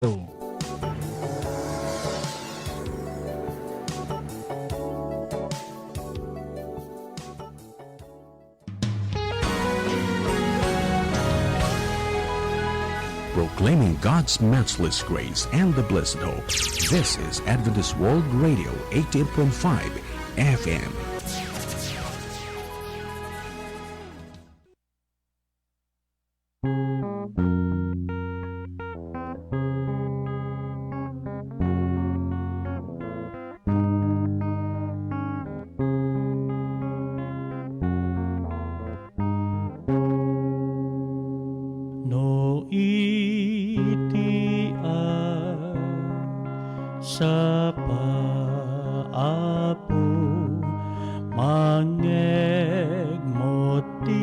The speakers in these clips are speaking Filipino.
Proclaiming God's matchless grace and the blessed hope. This is Adventist World Radio 88.5 FM. No sa paapo mangeg motimeko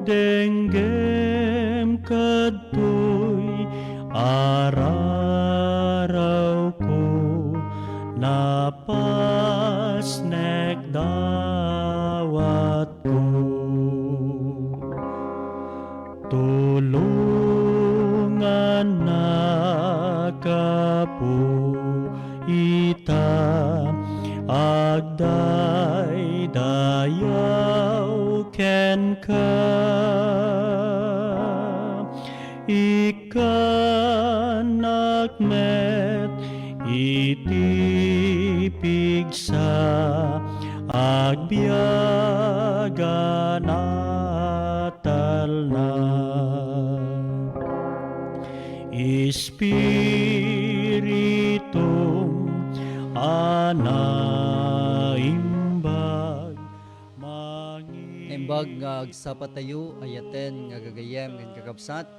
denggem kadtoy araraw ko napasnek dawat ko tulungan na kapo ita agday dayaw ken ka ikanak met itipig sa agbiaga natal na Espiritum anaimbag Naimbag nga agsapat tayo ayaten nga gagayem nga kakabsat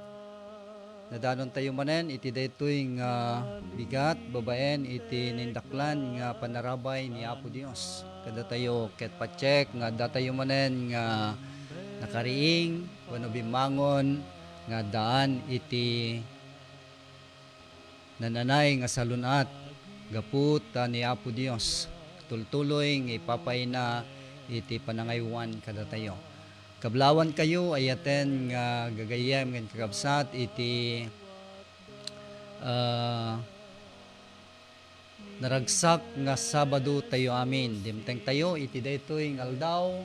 nadanon tayo manen iti daytoy nga bigat babaen iti nindaklan nga panarabay ni Apo Dios kada tayo ket pacheck nga datayo manen nga nakariing wenno bimangon nga daan iti nananay nga salunat gaput ni Apo Dios tultuloy nga ipapayna iti panangaywan kada tayo kablawan kayo ayaten nga gagayem nga kakabsat iti naragsak nga Sabado tayo amin dimteng tayo iti daytoy nga aldaw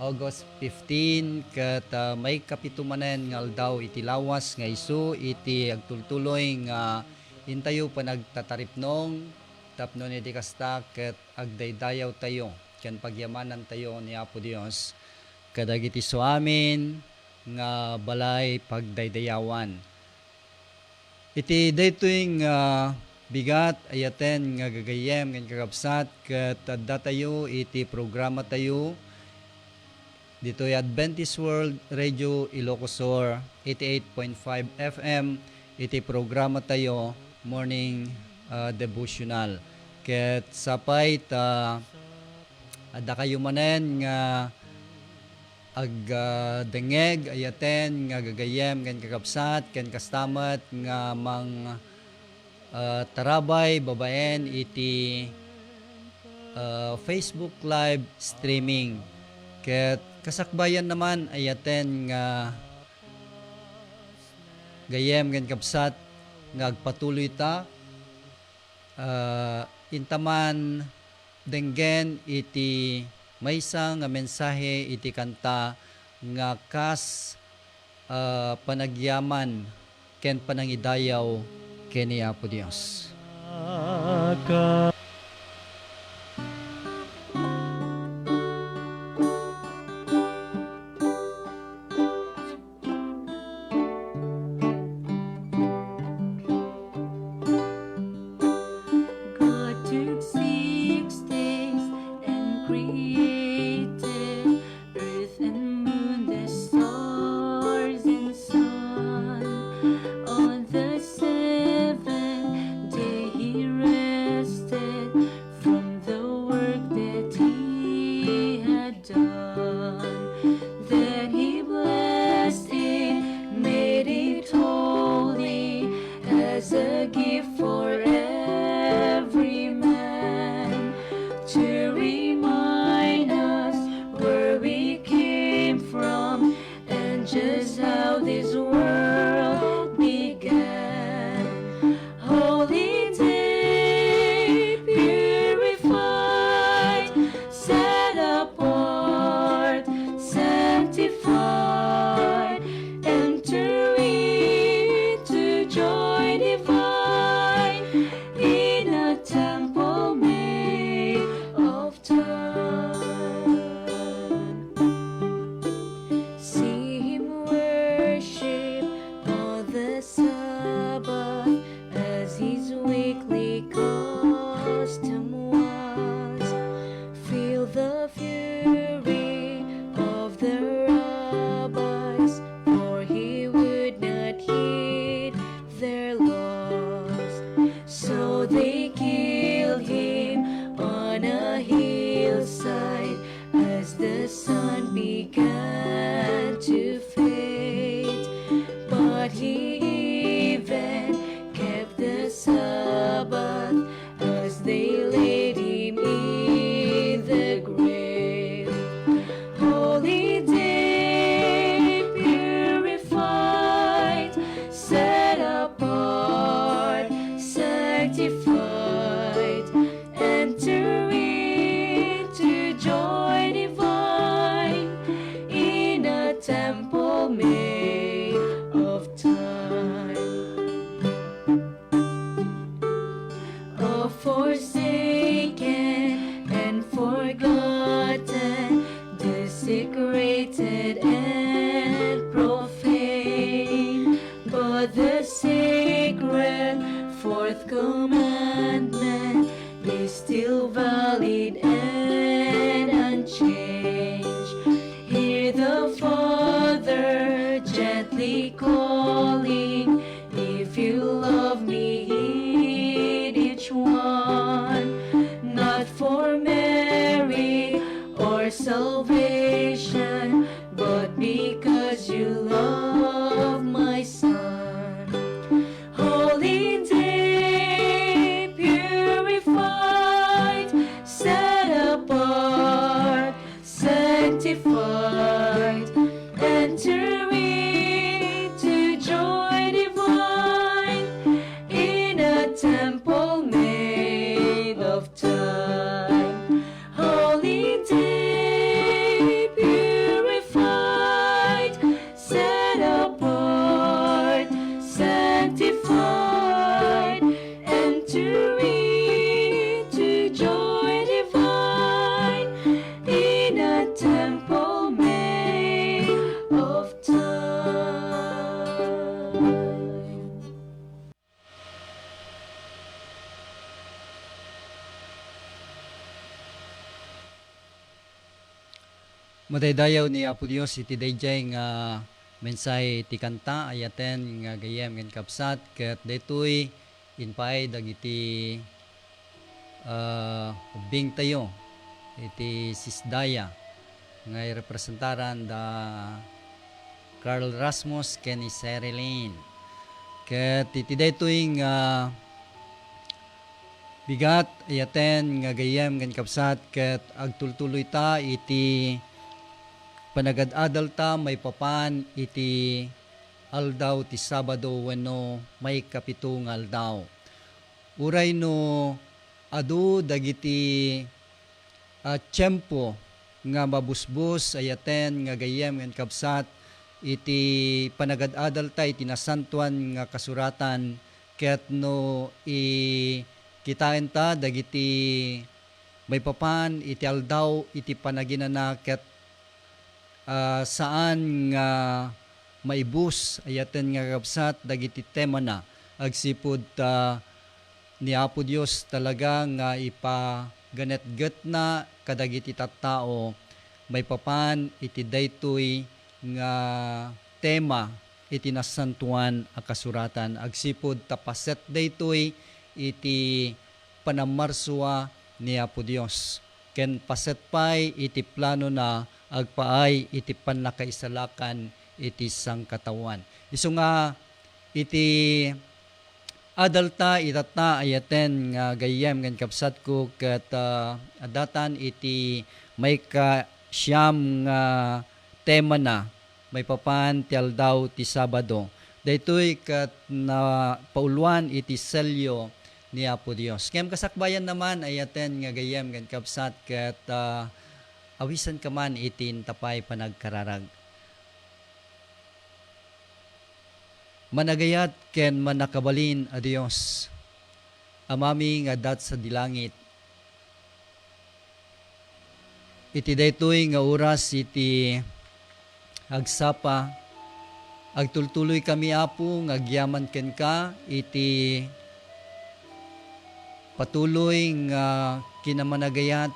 August 15 ket may kapitumanen nga aldaw iti lawas nga isu iti agtultuloy nga intayo panagtataripnong tapnon iti kasta ket agdaydayaw tayo ken pagyamanan tayo ni Apo Dios kadagiti so amin nga balay pagdaydayawan iti daytoy nga bigat ayaten nga gagayem ken kakabsat ket adda tayo iti programa tayo dito'y Adventist World Radio Ilocosur 88.5 FM iti programa tayo morning devotional ket sapay adda kayo manen nga dengeg ayaten nga gagayem ken kakabsat ken kastamat nga mang tarabay babaen iti Facebook live streaming ket kasakbayan naman ayaten nga gayem ken kapsat nga agpatuloy ta intaman denggen iti maysa nga mensahe iti kanta nga kas panagyaman ken panangidayaw ken ni Apo Dios. On the seventh day he rested. is how this world began. Holy day, purified, set apart, sanctified, enter into joy divine in a temple made of time. See him worship on the Sabbath as his weekly custom was. Feel the fury of the rabbis, for he would not heed their laws. So they killed him on a hillside as the sun began to fade. But he even kept the Sabbath as they laid him in the grave. Holy day, purified, set apart, sanctified, enter into joy divine in a temple made of time. A forsaken and forgotten, desecrated and profane, but the sacred fourth commandment is still valid and unchanged. Hear the Father gently calling, if you love me, heed each one, not for merit or salvation, but because you love my Son. Holy day, purified, set apart, sanctified, enter into joy divine in a temple made of time. Holy day, purified, set apart, sanctified, enter into joy divine in a temple made of time. Madaydayaw ni Apo Dios iti dayjay nga mensahe ti kanta ayaten nga gayem ken kapsat ket daytoy inpay dagiti ubing tayo iti sisdaya nga representaran da Carl Rasmus ken ni Sherilyn. Ket iti daytoy nga bigat ayaten nga gayem ken kapsat ket agtultuloy ta iti panagad-adal ta may papan iti aldaw ti Sabado wenno may kapito nga aldaw. Uray no adu dagiti tiyempo nga mabusbus ayaten nga gayem ken kapsat iti panagad-adal ta iti nasantuan nga kasuratan ket no kitain ta dagiti may papan iti aldaw iti panaginana ket saan nga maibus ayaten nga kapsat dagiti tema na agsipud ni Apo Dios talaga nga ipaganet-get na kadagiti tattao may papan iti daytoy nga tema iti nasantuan a kasuratan agsipud tapaset daytoy iti panamarsua ni Apo Dios ken paset pay iti plano na agpaay iti pannakaisalakan iti sangkatawan. Isu nga iti adalta itata ayaten nga gayem ken kapsat ko ket adatan iti may ka siyam nga tema na may papan ti aldaw ti Sabado. Daytoy kat na pauluan iti selyo ni Apo Dios. Kem kasakbayan naman ay aten nga gayem gan kapsat ket awisan ka man itin tapay panagkararag. Managayat ken manakabalin a Dios. Amami nga dat sa dilangit. Iti daytoy nga oras iti agsapa agtultuloy kami Apo nga agyaman ken ka iti patuloy nga kinamanagayat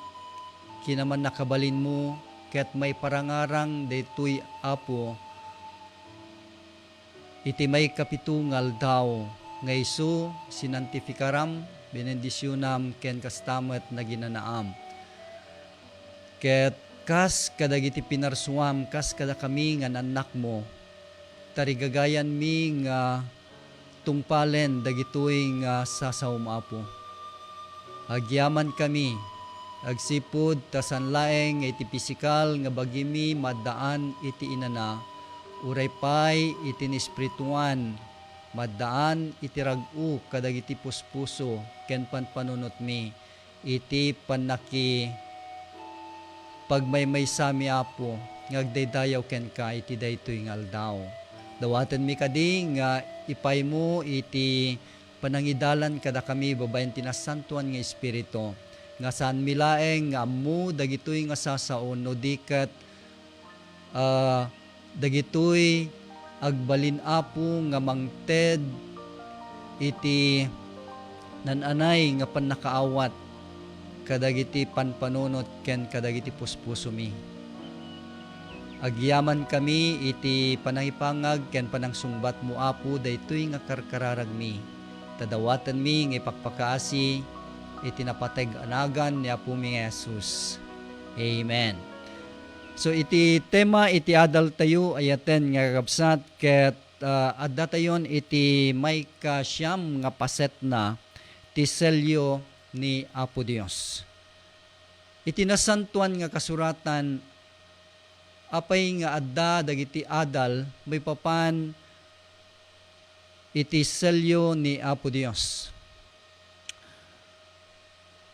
kinaman nakabalin mo ket may parangarang daytoy Apo iti may kapitungal daw nga isu sinantifikaram benendisyonam ken kastamet na ginanaam ket kas kadagiti pinarsuam kas kada kami nga nanak mo tarigagayan mi nga tungpalen dagitoy nga sasawom Apo agyaman kami agsipud tasanlaeng nga iti pisikal nga bagimi maddaan iti inana uray pay iti espirituan maddaan iti rag-u kadagiti puspuso ken panpanunot mi iti panaki pagmaymay sami Apo ngagdaydayaw ken ka iti daytoy nga aldaw dawaten mi kadi nga ipay mo iti panangidalan kada kami babaen tinasantuan nga espiritu nga saan milaeng nga ammo dagitoy nga sasaon no diket dagitoy agbalin Apo nga mangted iti nananay nga pannakaawat kadagiti panpanunot ken kadagiti puspuso mi agyaman kami iti panangipangag ken panangsungbat mo Apo daytoy nga karkararag mi tadawatan mi nga ipakpakaasi iti napateg anagan ni Apo mi Jesus. Amen. So iti tema iti adal tayo ayaten nga kakabsat ket adda tayon iti may kasyam nga paset na ti selyo ni Apo Dios. Iti nasantuan nga kasuratan apay nga adda dagiti adal may papan iti selyo ni Apo Dios.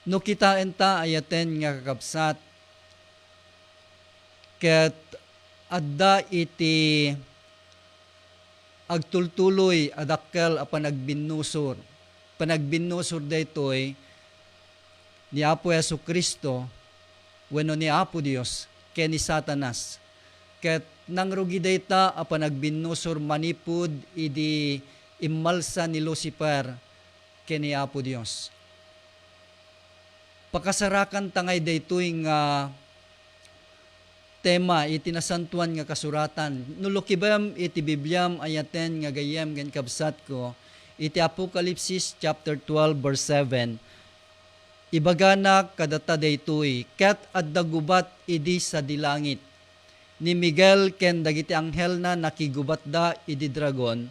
No kita enta ayaten nga kakabsat ket adda iti agtultuloy adakkel a panagbinusor daytoy ni Apo Jesucristo wenno ni Apo Dios ken ni Satanas ket nangrugi dayta a panagbinusor manipud idi immalsa ni Lucifer ken ni Apo Dios pakasarakan tangay daytoy nga tema iti nasantuan nga kasuratan. Nulukibam iti Bibliam ayaten nga gayem gan kabsat ko iti Apokalipsis chapter 12 verse 7. Ibagana kadata daytoy ket adda gubat idi sa dilangit. Ni Miguel ken dagiti anghel na nakigubat da idi dragon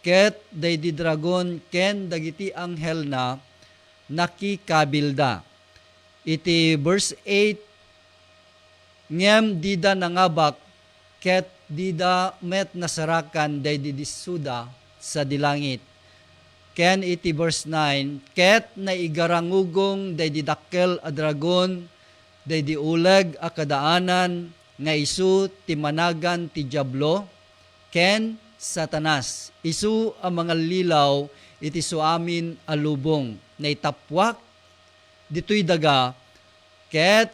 ket daydi dragon ken dagiti anghel na nakikabilda. Iti verse 8 ngem dida nangabak ket dida met nasarakan daydi disuda sa dilangit. Ken iti verse 9 ket naigarangugong daydi dakkel a dragon daydi uleg a kadaanan nga isu ti managan ti diablo ken Satanas. Isu ang mga lilaw iti suamin a lubong na itapwak ditoy daga ket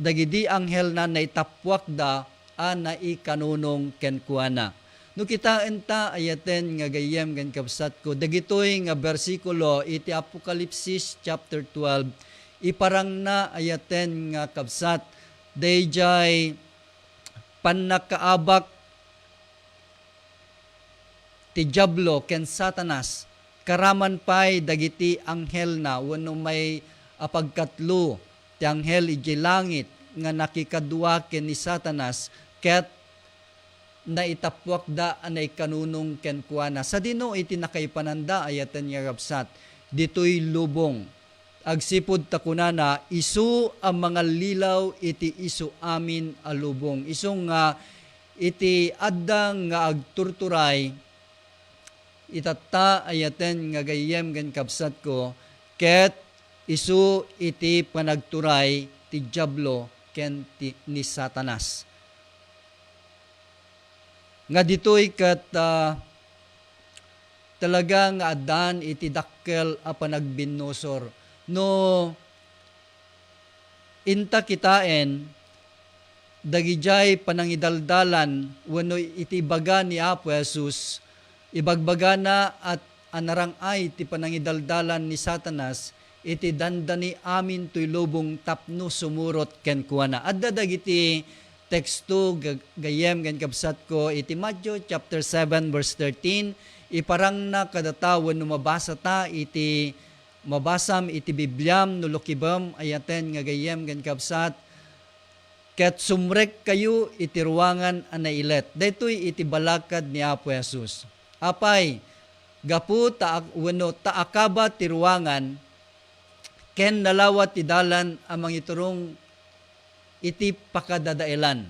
dagidi anghel na naitapwak da a naikanunong kenkuana. No kita enta ayaten nga gayem gan kabsat ko dagitoy nga bersikulo iti Apokalipsis chapter 12 iparang na ayaten nga kabsat dayjay pannakaabak ti diablo ken Satanas karaman pay dagiti anghel na wenno may apagkatlo ti anghel iti langit nga nakikadua ken ni Satanas ket naitapwak da anay kanunong ken kuana sa dino iti nakaipananda ayaten nga rabsat ditoy lubong agsipud ta kunana isu ang mga lilaw iti isu amin a lubong isu nga iti addang nga agturturay, itata ayaten nga gayem gan kabsat ko, ket isu iti panagturay ti Diablo ken ni Satanas. Nga ditoy ket talaga nga adan iti dakkel a panagbinnusor. No inta kitaen dagijay panangidaldalan wenno iti baga ni Apo Jesus, ibagbaga na at anarangay ti panangidaldalan ni Satanas, iti dandani amin to'y lubong tapno sumurot ken kuana. Adda dagiti teksto gayem ken kabsat ko iti Matthew chapter 7 verse 13, iparang na kadatawen no mabasa ta iti mabasam iti Bibliam no lokibam ayaten nga gayem ken kabsat, ket sumrek kayo iti ruangan a nailet. Daytoy iti balakad ni Apo Jesus. Apay gapu wenno taakaba ti ruangan ken nalawat ti dalan amang iturong iti pakadadaelan.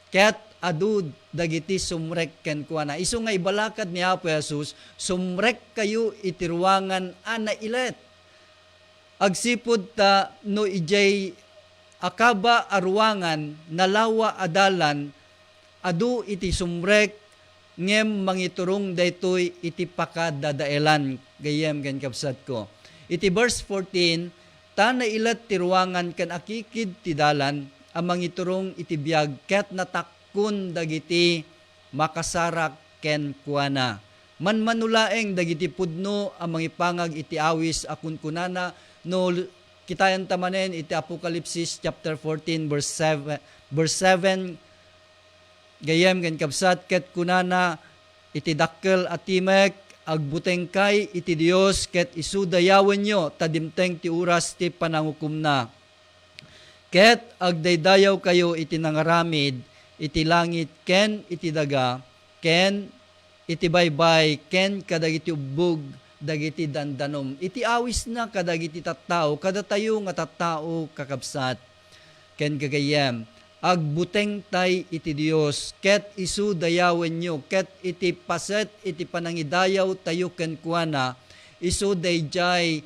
Ket adu dagiti sumrek ken kuana. Isu nga ibalakad ni Apo Jesus, sumrek kayo iti ruangan a nailet. Agsipud ta no ijay akaba a ruangan nalawa adalan, adu iti sumrek ngem mangiturong daytoy iti pakadadaelan gayem ken kabsat ko. Iti verse 14, ta nailet ti ruangan ken akikid ti dalan amang iturong iti biag ket natakkun dagiti makasarak ken kuana. Manmanulaeng dagiti pudno amang ipangag iti awis akun kunana no kitayan tamanen iti Apokalipsis chapter 14 verse 7 gayem ken kabsat ket kunana iti dakkel atimek agbuteng kay iti Dios ket isu dayawen nyo tadimteng ti oras ti panangukumna. Ket agdaydayaw kayo iti nangaramid iti langit ken iti daga ken iti baybay ken kadagiti ubbog dagiti dandanom. Iti awis na kadagiti tattao kada tayo nga tattao kakabsat ken gagayem agbuteng tay iti Dios ket isu dayawen nyo ket iti paset iti panangidayaw tayo ken kuana isu dayjay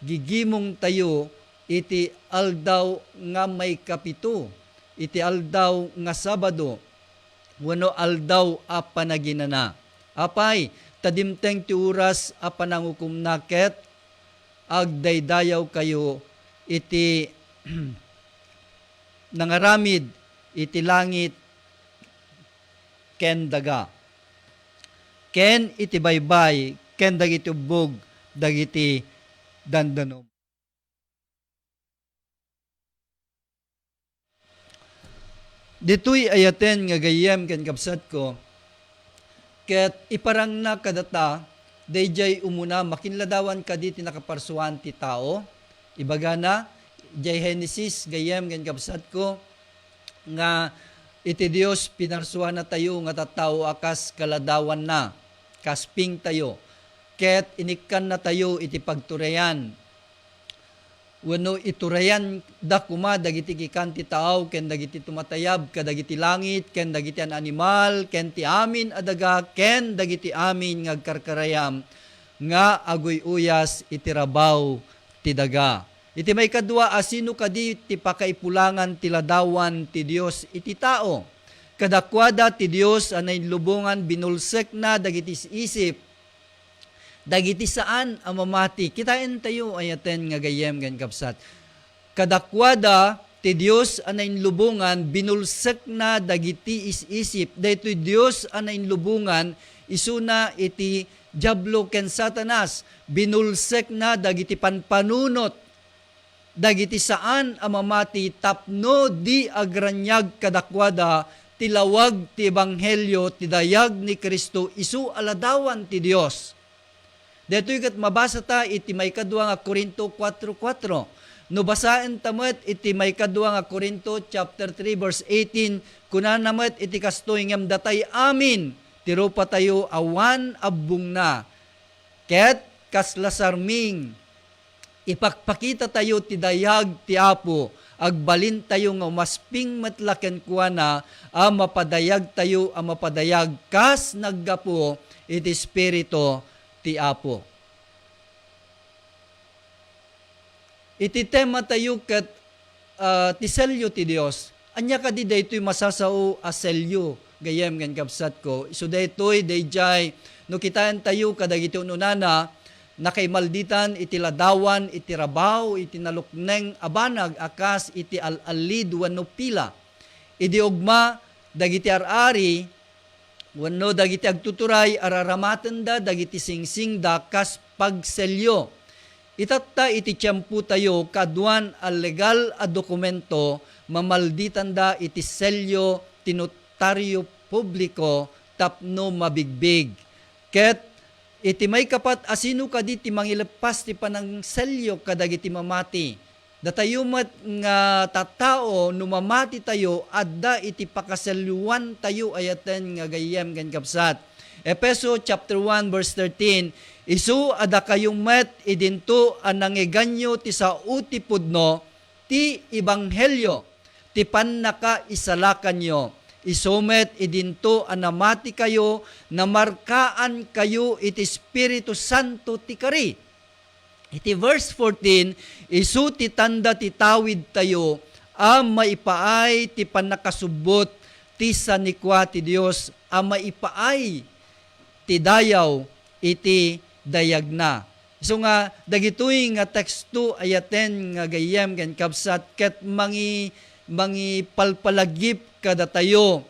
gigimong tayo iti aldaw nga may kapito, iti aldaw nga Sabado wenno aldaw a panaginana. Apay tadimteng ti oras a panangukumna ket agdaydayaw kayo iti nangaramid iti langit ken daga ken iti baybay ken dagiti ubbog dagiti dandanom. Ditoy ayaten nga gayem ken kabsat ko, ket iparang na kadata dayjay umuna makinladawan kaditi nakaparsuan ti tao. Ibaga na jay Genesis gayem ken kabsat ko nga iti Dios pinarsuan na tayo nga tattao akas kaladawan na kasping tayo ket inikkan na tayo iti pagturayan wenno iturayan da kuma dagiti kikan ti tao ken dagiti tumatayab kadagiti langit ken dagiti an animal ken ti amin adaga ken dagiti amin nga agkarkarayam nga agoy uyas iti rabaw ti daga. Iti may kadwa asino kadi ti pakaipulangan ti ladawan ti Dios iti tao. Kadakwada ti Dios anay lubungan binulsek na dagiti isip dagiti saan ang mamati. Kitain tayo ayaten nga gayem gan kapsat. Kadakwada ti Dios anayin lubungan binulsek na dagiti isip. Daytoy Dios anayin lubungan isuna iti Diablo ken Satanas. Binulsek na dagiti panpanunot dagiti saan ang mamati tapno di agranyag kadakwada tilawag ti ebanghelyo ti dayag ni Kristo isu aladawan ti Dios. Detoy ket mabasa ta iti may kadwa nga Korinto 4:4. No basaen ta met iti may kadwa nga Korinto chapter 3 verse 18 kunana met iti kastoy ngem datay amin tiro pa tayo awan abbung na. Ket kaslasarming ipakpakita tayo ti dayag ti Apo agbalin tayo nga umasping matlaken kuana, mapadayag tayo, mapadayag kas naggapo, iti Espiritu ti Apo. Iti tema tayo kat ti selyo ti Dios. Anya ka di daytoy masasao a selyo gayem ngan kapsat ko. So daytoy dayjay no kitaan tayo kadagiti ununana nakaimalditan iti ladawan iti rabaw iti nalukneng abanag akas iti al-alid wenno pila. Idi ugma dagiti arari wenno dagiti agtuturay araramaten da dagiti singsing da kas pagselyo. Itatta iti tiyempo tayo kaduan al legal a dokumento mamalditan da iti selyo tinotaryo publiko tapno mabigbig. Ket iti may kapat asino kadi ti mangilepas ti panang selyo kadagiti mamati. Datayo met nga tattao no mamati tayo adda iti pakaselyuan tayo ayaten nga gayem ken kapsat. Efeso chapter 1 verse 13, isu ada kayong met idinto anang iganyo ti sao ti pudno ti ebanghelyo ti pannaka isalakan nyo. Isumet idinto anamati kayo na markaan kayo iti Espiritu Santo ti kari. Iti verse 14, isu ti tanda ti tawid tayo maipaay ti pannakasubot ti sanikwa ti Dios maipaay ti dayaw iti dayagna. So nga dagitoy nga teksto ayaten nga gayem ken kapsat ket mangi palpalagip kada tayo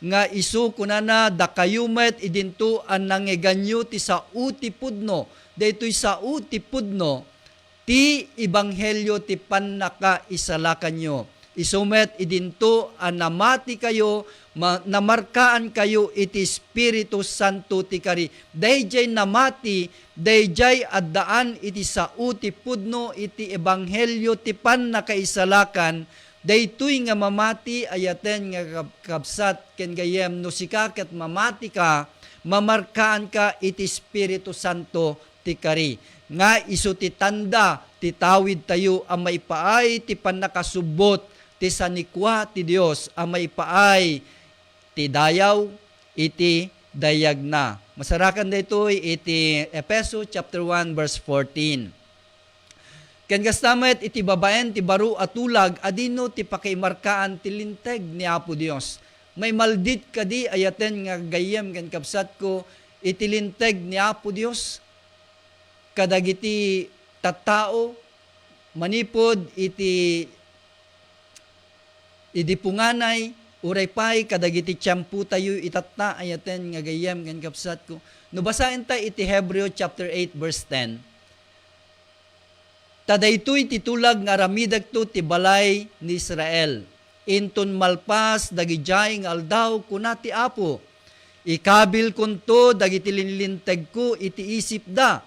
nga isu kunana da kayo met idinto an nangeganyo ti sao ti pudno. Daytoy sao ti pudno ti ebanghelyo ti pannaka isalakan nyo. Isumet idinto anamati kayo, namarkaan kayo iti Espiritu Santo ti kari. Dayjay namati, dayjay addaan iti sao ti pudno iti ebanghelyo ti pannakaisalakan. Daytoy nga mamati ayaten nga kapsat ken gayem no sika ket mamati ka, mamarkaan ka iti Espiritu Santo ti kari. Nga isu ti tanda ti tawid tayo maipaay ti pannakasubot ti sanikwa ti Dios maipaay ti dayaw iti dayagna. Masarakan daytoy iti Efeso chapter 1 verse 14. Ken kastamet iti babaen ti baro at tulag adino ti pakaimarkaan ti linteg ni Apo Dios. May maldit kadi ayaten nga gayem ken kapsat ko iti linteg ni Apo Dios kadagiti tattao manipod iti idipunganay uray pay kadagiti tiyempo tayo itatta ayaten nga gayem ken kapsat ko. No basaen ta iti Hebreo chapter 8 verse 10. Tadaytoy titulag nga ramidag to ti balay ni Israel. Inton malpas dagijay nga aldaw kuna ti Apo. Ikabil kunto dagiti linlinteg ko iti isip da.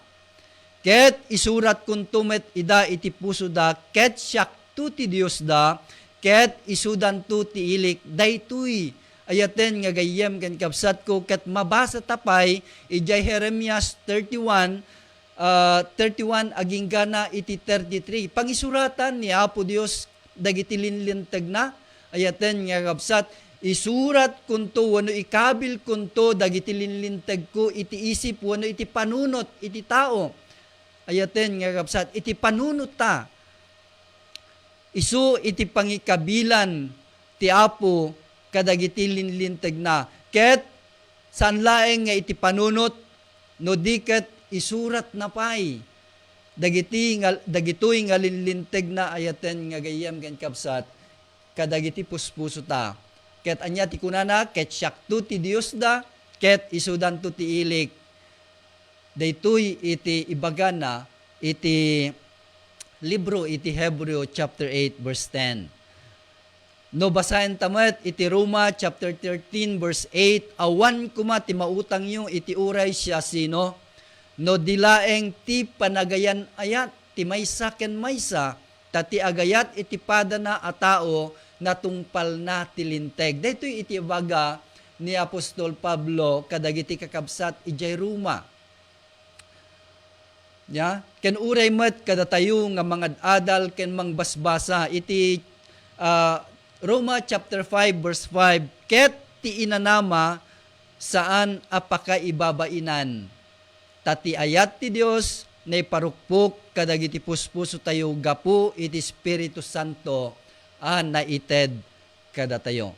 Ket isurat kunto met ida iti puso da ket syakto ti Dios da ket isudan to ti ilik daytoy ayaten nga gayem ken kapsat ko ket mabasa tapay ijay Jeremias 31 aging gana iti 33 pangisuratan ni Apo Dios dagiti linlinteg na ayaten nga kapsat isurat kunto wano ikabil kunto dagiti linlinteg ko iti isip wano iti panunot iti tao ayaten nga kapsat iti panunot ta isu iti pangikabilan ti Apo kadagiti linlinteg na ket sanlaeng nga iti panunot no diket isurat na pay dagitoy nga linlinteg na ayaten nga gayem ken kapsat kadagiti puspuso ta ket anya ti kunana ket syakto ti Dios da ket isudan to ti ilik daytoy iti ibagana iti libro iti Hebreo chapter 8 verse 10. No basahin tamet iti Roma chapter 13 verse 8 awan kuma ti mautang yung iti uray siya sino no dilaeng ti panagayan ayat ti maysa ken maysa tati agayat iti padana a tao natungpal na ti linteg. Daytoy iti baga ni Apostol Pablo kadagiti kakabsat ijay Roma. Ya, ken uray met kada tayo nga mga adal ken mangbasbasa iti Roma chapter 5 verse 5, ket ti inanama saan apaka ibabainan. Tati ayat ti Dios na iparukpok kadagiti puspuso tayo gapu iti Espiritu Santo naited kada tayo.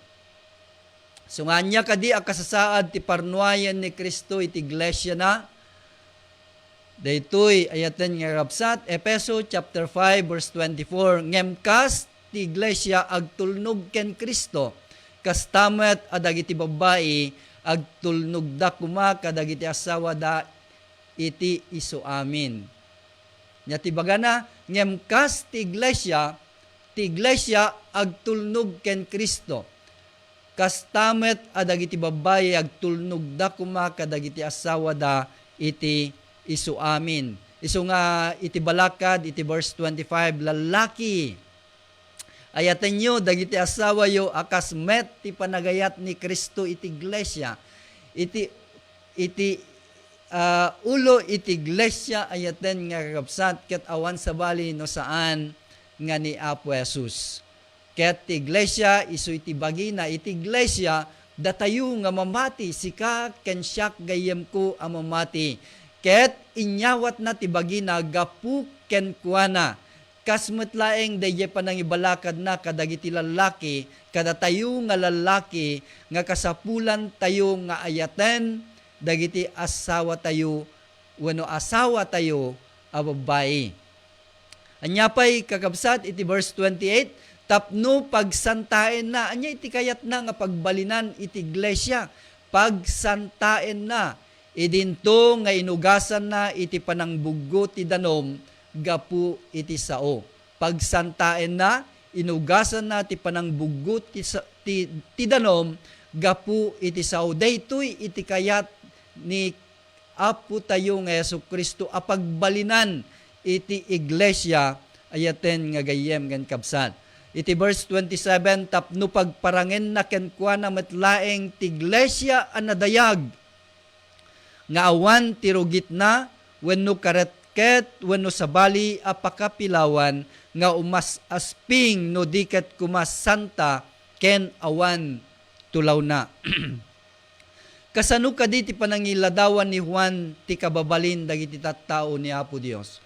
So nga niya kadi akasasaad ti parnuayan ni Kristo iti iglesia na. Daytoy ayaten nga rabsat Efeso chapter 5 verse 24, ngemkas ti iglesia agtulnog ken Kristo kastamet adagiti babae agtulnog da kuma kadagiti asawa da iti isu amin. Nya ti bagana ngemkas ti iglesia agtulnog ken Kristo. Kastamet adagiti babae agtulnog da kuma kadagiti asawa da iti isu amin. Isu nga iti balakad iti verse 25, lalaki ayaten nyo dagiti asawa yo akas met ti panagayat ni Kristo iti iglesia. Iti ulo iti iglesia ayaten nga kakabsat ket awan sa bali no saan nga ni Apo Jesus. Ket ti iglesia isu iti bagina iti iglesia datayo nga mamati sika ken siak gayem ko a mamati. Ket inyawat na ti bagina gapu ken kuana. Kasmet laeng dayjay panangibalakad na kadagiti lalaki kada tayo nga lalaki nga kasapulan tayo nga ayaten dagiti asawa tayo wenno asawa tayo a babae. Anyapay kakabsat iti verse 28, tapno pagsantaen na anya iti kayat na nga pagbalinan iti iglesia, pagsantaen na idinto nga inugasan na iti panangbuggo ti danom gapu iti sao. Pagsantaen na inugasan na ti panangbuggo ti danom gapu iti sao. Daytoy iti kayat ni Apo tayo nga Jesucristo apagbalinan iti iglesia ayaten nga gayem ken kabsat. Iti verse 27, tapno pagparangin na kenkwana metlaeng ti iglesia anadayag nga awan ti rugit na wenno karetket wenno sabali apakapilawan nga umas asping no diket kumas santa ken awan tulaw na. Kasano kadi ti panangiladawan ni Juan ti kababalin dagiti tattao ni Apo Dios.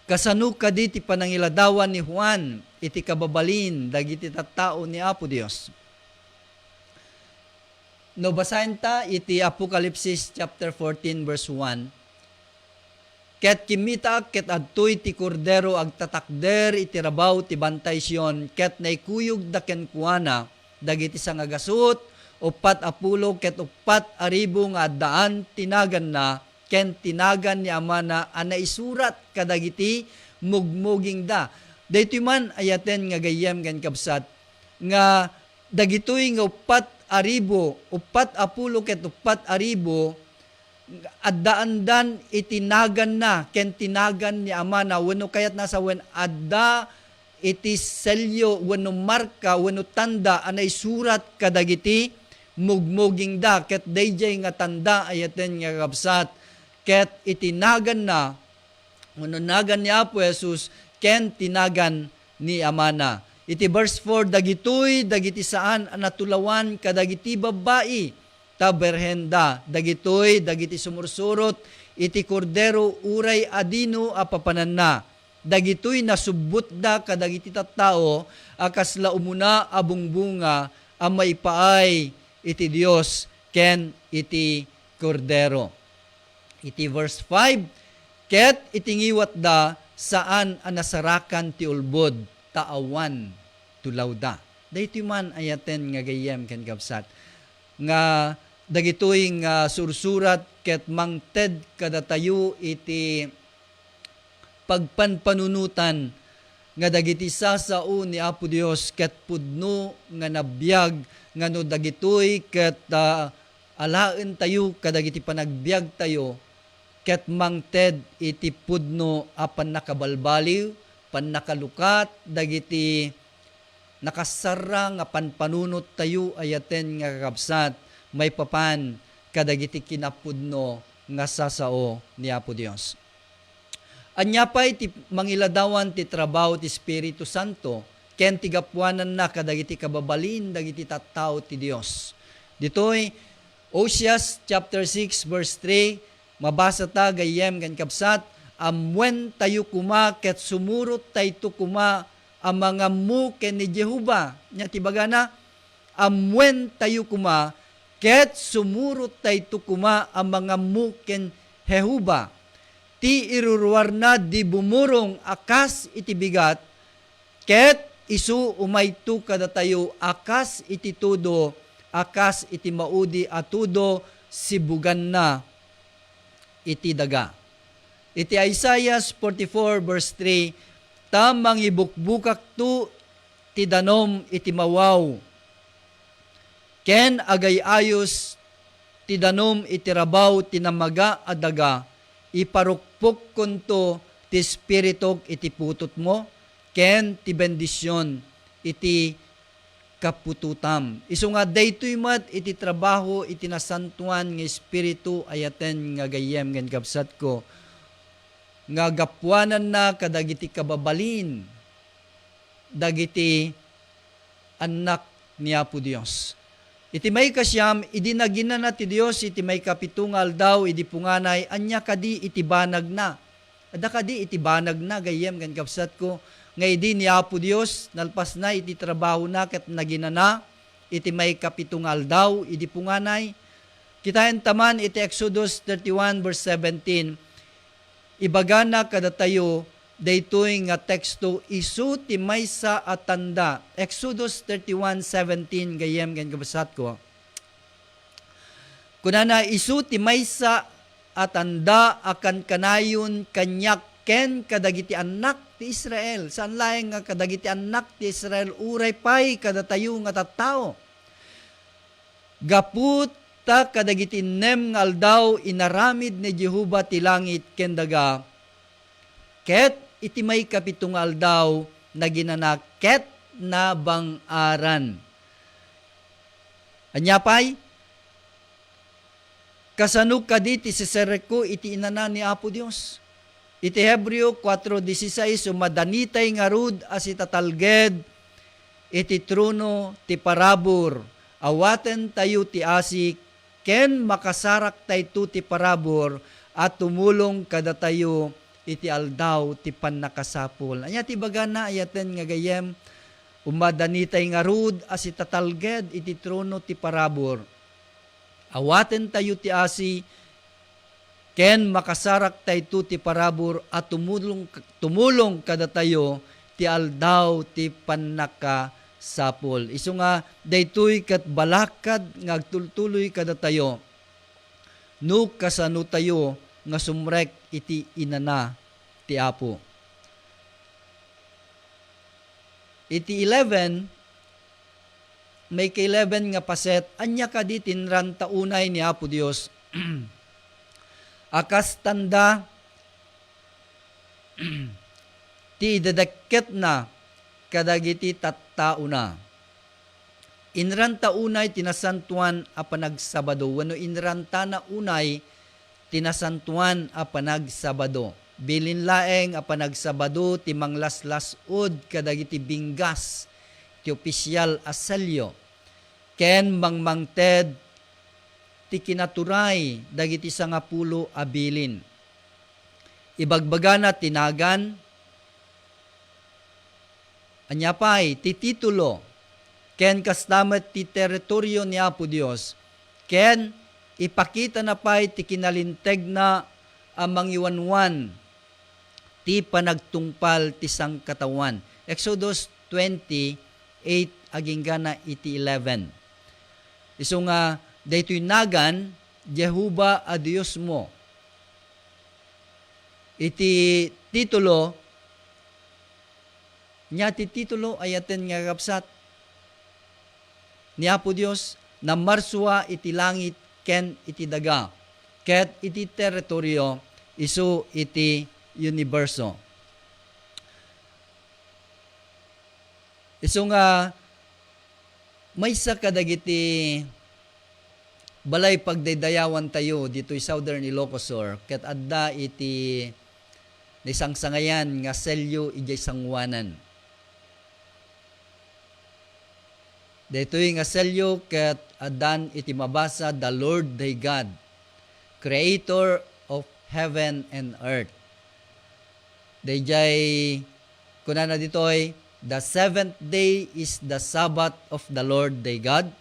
Kasano kadi ti panangiladawan ni Juan iti kababalin dagiti tattao ni Apo Dios. No basahin ta iti Apokalipsis chapter 14 verse 1. Ket kimita ket adtoy ti kordero agtatakder iti rabaw ti bantay Sion, ket naikuyog da kenkuana dagiti sangagasut upat apulo ket upat aribo nga addaan tinagan na ken tinagan ni Amana isurat kadagiti mugmuging da. Daytoy man ayaten nga gayem ken kabsat nga dagitoy nga upat apulo ket upat aribo addaandan itinagan na ken tinagan ni Amana wenno kayat nasa wen adda iti selyo wenno marka wenno tanda anay surat kadagiti mugmuging da ket dayjay nga tanda ayaten nga kabsat ket itinagan na wenno nagan ni Apo Jesus ken tinagan ni Amana. Iti verse 4, dagiti saan anatulawan kadagiti babae taberhenda dagiti sumursurot iti kordero uray adino apapanan na dagitoy nasubot da kadagiti tattao akas laumuna abungbunga ang maipaay iti Dios ken iti kordero. Iti verse 5, ket itingiwat da saan anasarakan ti ulbod taawan tulaw da. Daytoy man ayaten nga gayem ken kabsat nga dagitoy nga sursurat ket mangted kadatayo iti pagpanpanunutan nga dagiti sasao ni Apo Dios ket pudno nga nabiyag nga no dagitoy ket alaen tayo kadagiti panagbiag tayo ket mangted iti pudno apan nakabalbaliw pan nakalukat dagiti nakasara nga panpanunot tayo ayaten nga kakabsat may papan kadagiti kinapudno nga sasao ni Apo Dios. Anya pay ti mangiladawan ti trabaho ti Espiritu Santo ken ti gapuanan na kadagiti kababalin dagiti tattao ti Dios. Ditoy Oseas chapter 6 verse 3 mabasa ta gayem ken kapsat amwen tayo kuma ket sumurot tayto kuma ang mga mu ken ni Jehova nya ti bagana amwen tayo kuma ket sumurot tayto kuma ang mga mu ken Jehova ti iruruar na di bumurong akas iti bigat ket isu umayto kada tayo akas iti tudo akas iti maudi atudo sibugan na iti daga. Iti Isaiah 44 verse 3 tamang ibukbukak tu ti danom iti mawaw ken agayayos ti danom iti rabaw ti namaga a daga iparukpok kunto ti espiritok iti putot mo ken ti bendisyon iti kapututam. Isu nga daytoy met iti trabaho iti nasantuan nga espiritu ayaten nga gayem ken kapsat ko nga gapuanan na kadagiti kababalin dagiti anak ni Apo Dios. Iti may kasyam, idi nagina na ti Dios, iti may kapitungal daw, idi punganay, anya kadi iti banag na. Ada kadi iti banag na, gayem, kan kapsat ko, nga idi ni Apo Dios, nalpas na, iti trabaho na, kat nagina na, iti may kapitungal daw, idi punganay. Kitayan taman, iti Exodus 31 verse 17, ibagana kada tayo, daytoy nga teksto isu ti maysa a tanda. Exodus 31:17 gayem ken kabasat ko. Kunana isu ti maysa a tanda akan kanayon kanyak ken kadagiti anak ti Israel. Saan laeng nga kadagiti anak ti Israel uray pay kada tayo nga tattao. Gaput ta kadagiti nem nga aldaw inaramid ni Jehova ti langit ken daga. Ket iti may kapitungal daw na ginanaket na bangaran. Anyapay, kasanuk kaditi si Sereko iti inana ni Apo Dios. Iti Hebreo 4:16 umadanitay nga rud as itatalged iti trono ti parabor. Awaten tayo ti asik ken makasarak tayo ti parabor at tumulong kada tayo iti aldaw ti pannakasapol. Anya ti bagana ayaten nga gayem umadanitay nga rud as itatalged iti trono ti parabor. Awaten tayo ti asi ken makasarak tayo ti parabor at tumulong kada tayo ti aldaw ti pannakasapol. Isu nga daytoy ket balakad nga agtultuloy kada tayo no kasano tayo nga sumrek iti inana ti Apo. Iti 11, may ka-11 nga paset, anya kadi tinran taunay ni Apo Dios. Akas tanda, ti idadakket na kadagiti tattao na. Inran taunay tinasantuan a panagsabado. Wano inran ta na unay tinasantuan a panagsabado. Bilin laeng a panagsabado ti manglaslasod kadagiti binggas ti opisyal a selyo. Ken mangmangted ti kinaturay dagiti 10 a bilin. Ibagbagana tinagan anyapay ti titulo ken kastamet ti teritoryo ni Apo Dios ken ipakita na pa'y ti kinalinteg na ang mangiwanwan ti panagtungpal ti sangkatawan. Exodus 28 aginggana iti 11. Isu nga daytoy nagan Jehova a Dios mo. Iti titulo nya ti titulo ayaten nga kapsat ni Apo Dios na marswa iti langit ken iti daga, ket iti teritoryo, isu iti universo. Isu nga maysa kadagiti balay pagdaydayawan tayo dito'y Southern Ilocos Sur, ket adda iti nisangsangayan nga selyo ijay sangwanan. Dito'y nga selyo ket addan iti mabasa, the Lord thy God, Creator of heaven and earth. Dayjay kunana dito'y, the seventh day is the Sabbath of the Lord thy God,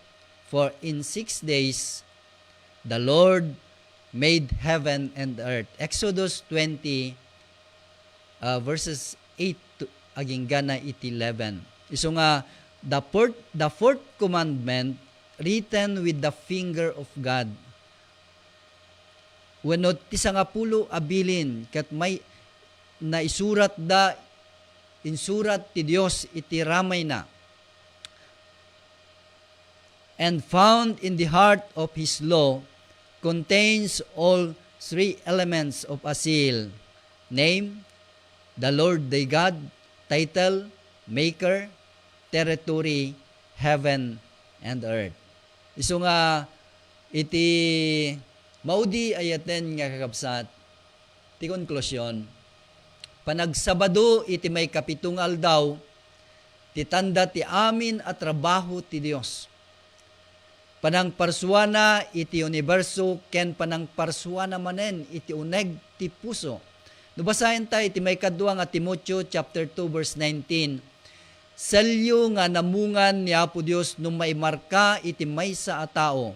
for in 6 days the Lord made heaven and earth. Exodus 20 verses 8 to aging gana iti 11. Iso nga the fourth commandment written with the finger of God. Wenno ti 10 abilin ket may naisurat da insurat ti Dios iti ramay na, and found in the heart of His law, contains all 3 elements of a seal: name, the Lord thy God; title, maker; territory, heaven and earth. Isu nga iti maudi ayaten nga kakabsat, ti konklusyon, panagsabado iti may 7 aldaw, ti tanda ti amin at trabaho ti Dios. Panang parsuana iti universo, ken panang parsuana manen iti uneg ti puso. Nubasahin tayo iti may 2 nga Timoteo chapter 2 verse 19. Selyo nga namungan ni Apo Dios nung maimarka iti maysa a tao,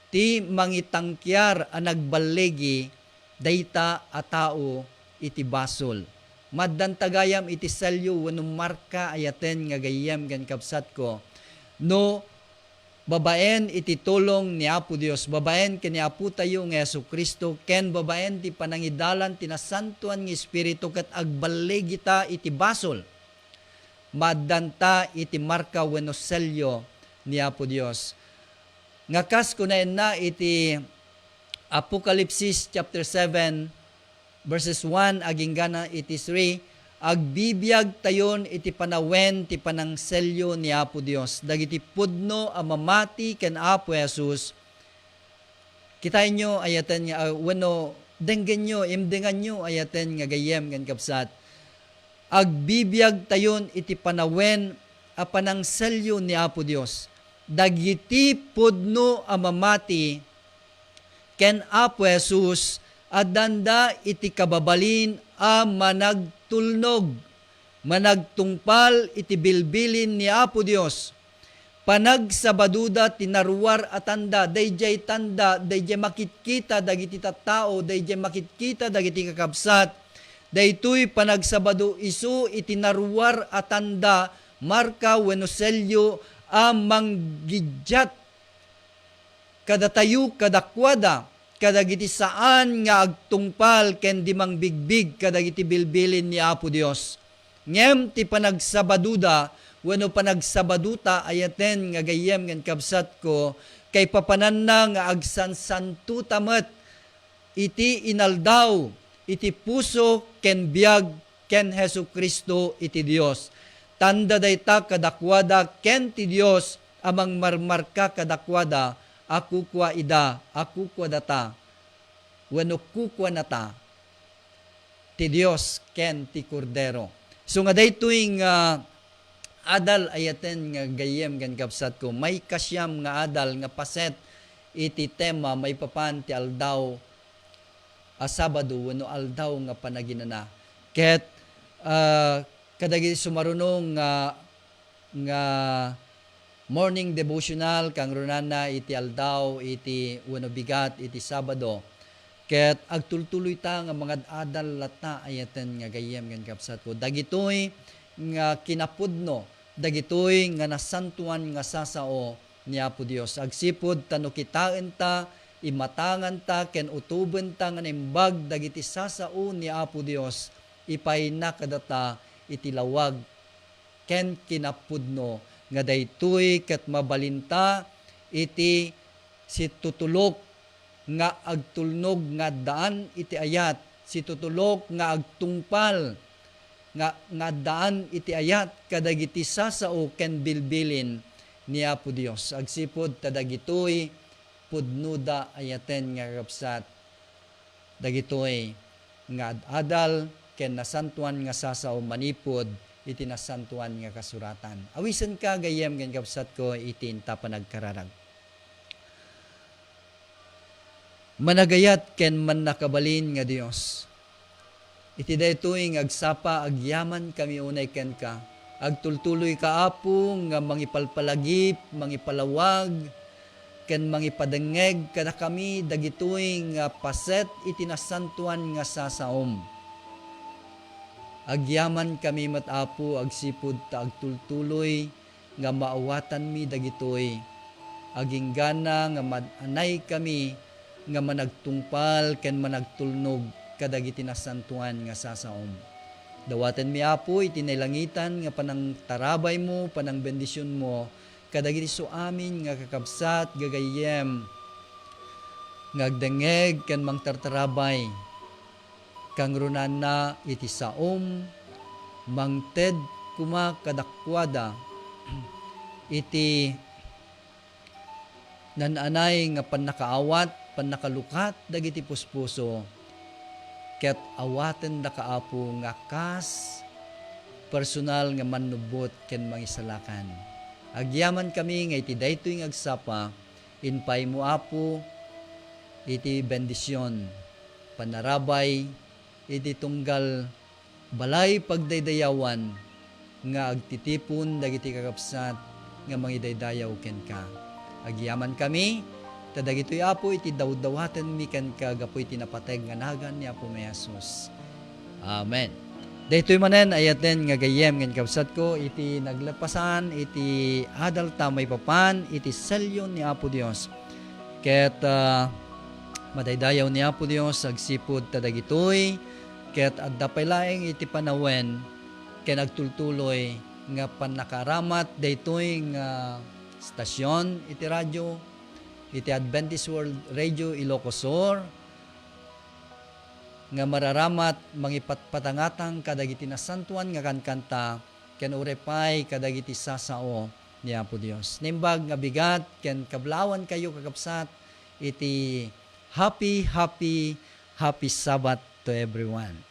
ti mangitangkyar a nagbalegi dayta a tao iti basol. Maddan tagayam iti selyo wenno marka ayaten nga gayem gan kapsat ko, no babaen iti tulong ni Apo Dios, babaen ken ni Apo tayo nga Jesucristo, ken babaen ti panangidalan ti nasantuan nga Espiritu ket agbalegi ta iti basol. Maddanta iti marka wenno selyo ni Apo Dios. Ngakas kunaen na iti Apokalipsis chapter 7 verses 1 aging gana iti 3, agbibiyag tayon iti panawen ti panang selyo ni Apo Dios. Dagiti pudno a mamati ken Apo Jesus. Kitain nyo ayaten nga wenno denggen nyo, imdengan nyo ayaten nga gayem ken kapsat. Agbibiyag tayon iti panawen a panang selyo ni Apo Dios. Dagiti pudno a mamati ken Apo Jesus, adanda iti kababalin a managtulnog, managtungpal iti bilbilin ni Apo Dios. Panagsabaduda tinaruar atanda, dayjay tanda, dayjay makitkita dagiti tattao, dayjay makitkita dagiti kakabsat. Daytoy panagsabado isu iti naruar atanda, marka wenno selyo a manggidjat kadatayo kadakwada, kadagiti saan nga agtungpal ken di mangbigbig kadagiti bilbilin ni Apo Dios. Ngem ti panagsabaduda wenno panagsabaduta ayaten nga gayem ngan kabsat ko, kay papananna nga agsansantuta met iti inaldaw iti puso ken biag ken Jesucristo iti Dios. Tanda dayta kadakwada ken ti Dios amang marmarka kadakwada, aku kwa ida, aku kwa data, wenno kukwa nata, ti Dios ken ti Kordero. So nga daytoy nga adal ayaten nga gayem gan kapsat ko, may kasyam nga adal nga paset iti tema may papan ti aldaw a Sabado wenno aldaw nga panaginana. Ket kadagiti sumarunong nga morning devotional kang runana iti aldaw iti wenno bigat iti Sabado. Ket agtultuloy ta nga mga adal lata ayaten nga gayem ngan kapsat ko. Dagitoy nga kinapudno, dagitoy nga nasantuan nga sasao ni Apo Dios. Agsipud tano kitaen ta, imatangan ta ken utuben ta nga nimbag dagiti sasao ni Apo Dios. Ipayna kadata iti lawag ken kinapudno nga daytoy ket mabalinta iti si tutulok nga agtulnog nga daan iti ayat, si tutulok nga agtungpal nga daan iti ayat kadagiti sasao ken bilbilin ni Apo Dios. Agsipod ta dagitoy pudnuda ayaten nga kakabsat. Dagitoy nga adal ken nasantuan nga sasao manipod iti nasantuan nga kasuratan. Awisan ka gayem ken kakabsat ko iti inta panagkararag. Managayat ken man nakabalin nga Dios. Iti daytoy nga agsapa agyaman kami unay ken ka. Agtultuloy ka Apo nga mangipalpalagip, mangipalawag, ken mangipadengeg kada kami dagitoy nga paset iti nasantuan nga sasaom. Agyaman kami met Apo agsipud ta agtultuloy nga maawatan mi dagitoy. Aginggana nga madanay kami nga managtungpal ken managtulnog kadagiti nasantuan nga sasaom. Dawaten mi Apo iti nailangitan nga panang tarabay mo, panang bendisyon mo, kadagiti so amin nga kakabsat, gagayem, nga agdengeg ken mangtartarabay, kang runan na iti saom, mangted kuma kadakwada, iti nananay nga panakaawat, panakalukat, dagiti puspuso, ket awaten da kaapo nga kas personal nga manubot ken mangisalakan. Agyaman kami nga iti daytoy nga agsapa inpay mo Apo iti bendisyon panarabay iti tunggal balay pagdaydayawan nga agtitipon dagiti kakabsat nga mangidaydayaw ken ka. Agyaman kami tadagitoy Apo iti dawdawaten mi ken kagapo iti napateg nga nagan ni Apo may Jesus. Amen. Daytoy manen ayaten nga gayem ken kabsat ko iti naglepasan iti adal ta may papan iti selyo ni Apo Dios. Ket madaydayaw ni Apo Dios agsipud tadagitoy ket adda pay laeng iti panawen ken agtultuloy nga panakaramat daytoy nga stasyon iti radyo iti Adventist World Radio Ilocos Sur nga mararamat mangipatpatangatang kadagiti nasantuan nga kankanta ken urepay kadagiti sasao ni Apo Dios. Nimbag nga bigat ken kablawan kayo kakabsat iti happy Sabbath to everyone.